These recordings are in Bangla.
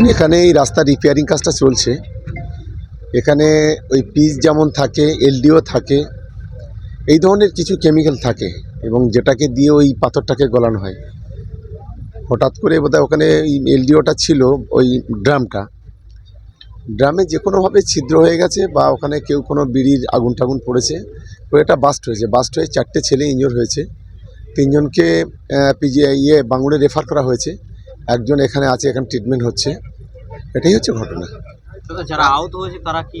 দেখুন, এখানে এই রাস্তা রিপেয়ারিং কাজটা চলছে। এখানে ওই পিচ যেমন থাকে, এলডিও থাকে, এই ধরনের কিছু কেমিক্যাল থাকে এবং যেটাকে দিয়ে ওই পাথরটাকে গলানো হয়। হঠাৎ করে বোধহয় ওখানে এলডিওটা ছিল, ওই ড্রামে যে কোনোভাবে ছিদ্র হয়ে গেছে বা ওখানে কেউ কোনো বিড়ির আগুন টাগুন পড়েছে, এটা বাস্ট হয়ে 4টে ছেলে ইনজোর হয়েছে। 3জনকে বাঙুরে রেফার করা হয়েছে, একজন এখানে আছে, এখানে ট্রিটমেন্ট হচ্ছে। এটাই হচ্ছে ঘটনা। যারা আহত হয়েছে তারা কি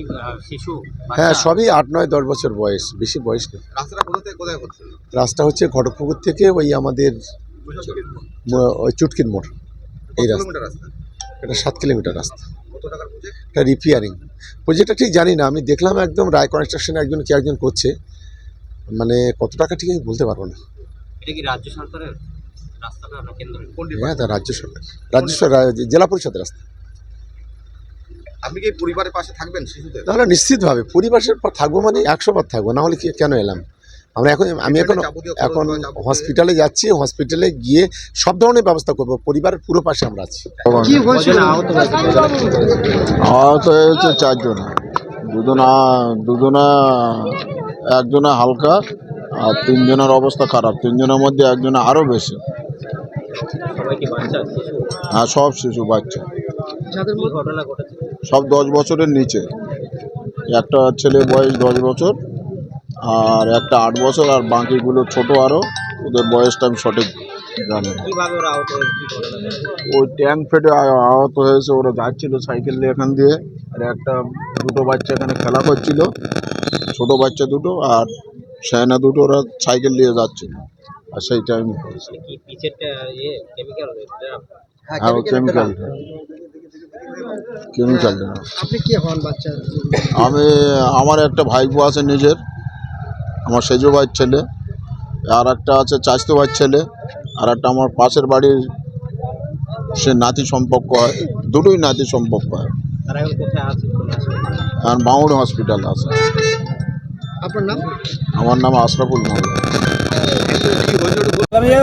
শিশু? হ্যাঁ, সবই 8, 9, 10 বছর বয়স, বেশি বয়স নেই। রাস্তাটা কোথা থেকে কোথায় করছে? রাস্তা হচ্ছে ঘটকপুকুর থেকে ওই আমাদের ওই চুটকির মোড়, এই রাস্তা। এটা 7 কিলোমিটার রাস্তা। এটা রিপেয়ারিং প্রজেক্টটা ঠিক জানি না, আমি দেখলাম একদম রায় কনস্ট্রাকশনে একজন করছে, মানে কত টাকা ঠিক আমি বলতে পারবো না। এটা কি রাজ্য সরকারের রাস্তাটা না কেন্দ্র? হ্যাঁ, তা রাজ্য সরকার জেলা পরিষদের রাস্তা। আপনি কি পরিবারের পাশে থাকবেন শিশুদের? তাহলে নিশ্চিতভাবে পরিবারের পর থাকবো, মানে 100 বার থাকবো, না হলে কেন এলাম? আমি এখন হসপিটালে যাচ্ছি, হসপিটালে গিয়ে সব ধরনের ব্যবস্থা করবো, পরিবারের পুরো পাশে আমরা আছি। কি হয়েছিল? আহত হয়েছে 4 জন, দুজনা একজনে হালকা আর 3 জনের অবস্থা খারাপ। 3 জনের মধ্যে একজনে আরো বেশি। হ্যাঁ, সব শিশু বাচ্চা, সব 10 বছরের নিচে। একটা ছেলে বয়স 10 বছর আর একটা 8 বছর, আর বাকিগুলো ছোট আরো, ওদের বয়সটা আমি সঠিক জানি। ওই ট্যাঙ্ক ফেটে আহত হয়েছে। ওরা যাচ্ছিল সাইকেল নিয়ে এখান দিয়ে, আর দুটো বাচ্চা এখানে খেলা করছিল, ছোট বাচ্চা দুটো আর সেনা দুটো, ওরা সাইকেল নিয়ে যাচ্ছিল, আর সেই টাইমে হয়েছে। হ্যাঁ, কেমিক্যালটা। আপনি কি হন বাচ্চা? আমার একটা ভাইপো আছে নিজের, আমার সেজো ভাইয়ের ছেলে, আর একটা আছে চাচতো ভাইয়ের ছেলে, আর একটা আমার পাশের বাড়ির সে নাতি সম্পর্ক হয়, দুটোই নাতি সম্পর্ক হয়। আর বাঙুর হসপিটাল আছে। আপনার নাম? আমার নাম আশরাফুল মোহাম্মদ।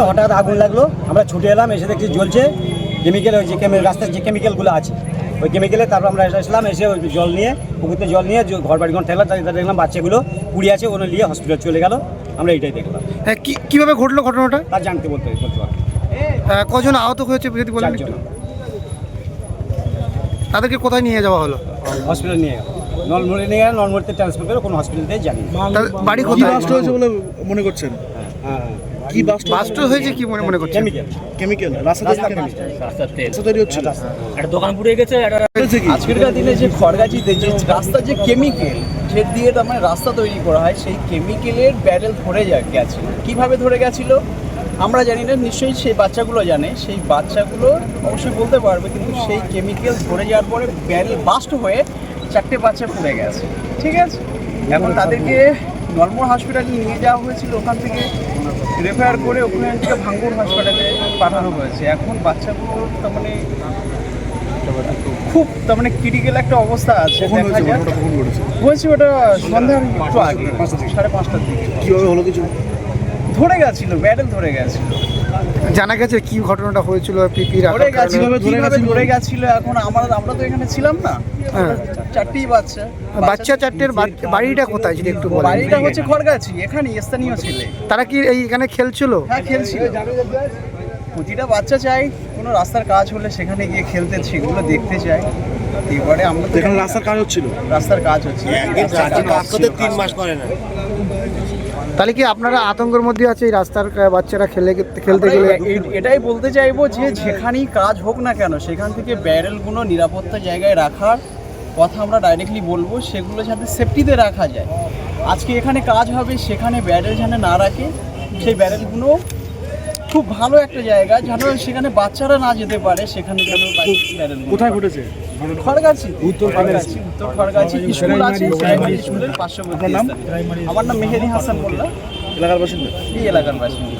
হঠাৎ আগুন লাগলো, আমরা ছুটে এলাম, এসে দেখছি জ্বলছে কেমিক্যাল, ওই যে রাস্তার যে কেমিক্যালগুলো আছে ওই কেমিক্যালে। তারপর আমরা এসেছিলাম, এসে ওই জল নিয়ে, পুকুরতে জল নিয়ে ঘর বাড়িঘর ঠেলা, দেখলাম বাচ্চাগুলো পুড়ে আছে, ওগুলো নিয়ে হসপিটাল চলে গেল। আমরা এইটাই দেখলাম। হ্যাঁ, কিভাবে ঘটলো ঘটনাটা? তার জানতে বলতে পারবো। কজন আহত হয়েছে যদি বলেন? 4 জন। তাদেরকে কোথায় নিয়ে যাওয়া হলো? হসপিটাল নিয়ে গেল, নলমুড়ি নিয়ে গেল, নলমুড়িতে ট্রান্সফার করে কোনো হসপিটালে জানি। বাড়ি কোথায়? বাস্ট হয়েছে বলে মনে করছেন? কি বাস্ট হয়েছে কি মনে করছেন? কেমিক্যাল রাস্তা তৈরি হচ্ছে, একটা দোকান পুড়ে গেছে। আজকেরকার দিনে যে খড়গাছিতে যে রাস্তার যে কেমিক্যাল যে দিয়ে তার মানে রাস্তা তৈরি করা হয়, সেই কেমিক্যালের ব্যারেল ধরে গেছিল। কিভাবে ধরে গেছিল আমরা জানি না, নিশ্চয়ই সেই বাচ্চাগুলো জানে, সেই বাচ্চাগুলো অবশ্যই বলতে পারবে। কিন্তু সেই কেমিক্যাল ধরে যাওয়ার পরে ব্যারেল বাস্ট হয়ে 4টে বাচ্চা পুড়ে গেছে। ঠিক আছে, এখন তাদেরকে নলমোড় হসপিটালে নিয়ে যাওয়া হয়েছিল, ওখান থেকে রেফার করে ওখানে থেকে ভাঙ্গুর হসপিটালে পাঠানো হয়েছে। এখন বাচ্চাগুলো তার মানে খুব তার মানে ক্রিটিক্যাল একটা অবস্থা আছে। দেখা যায় হয়েছে ওটা সন্ধ্যার একটু আগে, 5:30টার দিকে। কিভাবে হলো কিছু? ধরে গেছিল, ব্যারেল ধরে গেছিল। জানা গেছে কি ঘটনাটা হয়েছিল? কিভাবে ধরে গেছিল এখন আমরা তো এখানে ছিলাম না। 4টি বাচ্চা 4টের বাড়িটা কোথায় যদি একটু বলেন? বাড়িটা হচ্ছে খড়গাছি, এখানে স্থানীয় ছেলে। তারা কি এখানে খেলছিল? হ্যাঁ, খেলছিল। প্রতিটা বাচ্চা চাই কোনো রাস্তার কাজ হলে সেখানে গিয়ে খেলতে, সেগুলো দেখতে চাই। এবারে আমরা তো এখানে রাস্তার কাজ হচ্ছিল, 3 মাস করে না। তাহলে কি আপনারা আতঙ্কের মধ্যে আছে এই রাস্তার বাচ্চারা খেলতে গেলে? এটাই বলতে চাইবো যে যেখানেই কাজ হোক না কেন সেখান থেকে ব্যারেলগুলো নিরাপত্তা জায়গায় রাখার কথা আমরা ডাইরেক্টলি বলবো, সেগুলো যাতে সেফটিতে রাখা যায়। আজকে এখানে কাজ হবে, সেখানে ব্যারেল যেন না রাখে, সেই ব্যারেলগুলো খুব ভালো একটা জায়গা যেন সেখানে বাচ্চারা না যেতে পারে, সেখানে যেন ব্যারেল। কোথায় ঘটেছে? খড়গাছি, উত্তর খড়গাছি স্কুল আছে, স্কুলের পার্শ্ববর্তী। আমার নাম মেহেদি হাসান মোল্লা, এলাকার বাসিন্দা। এই এলাকার বাসিন্দা।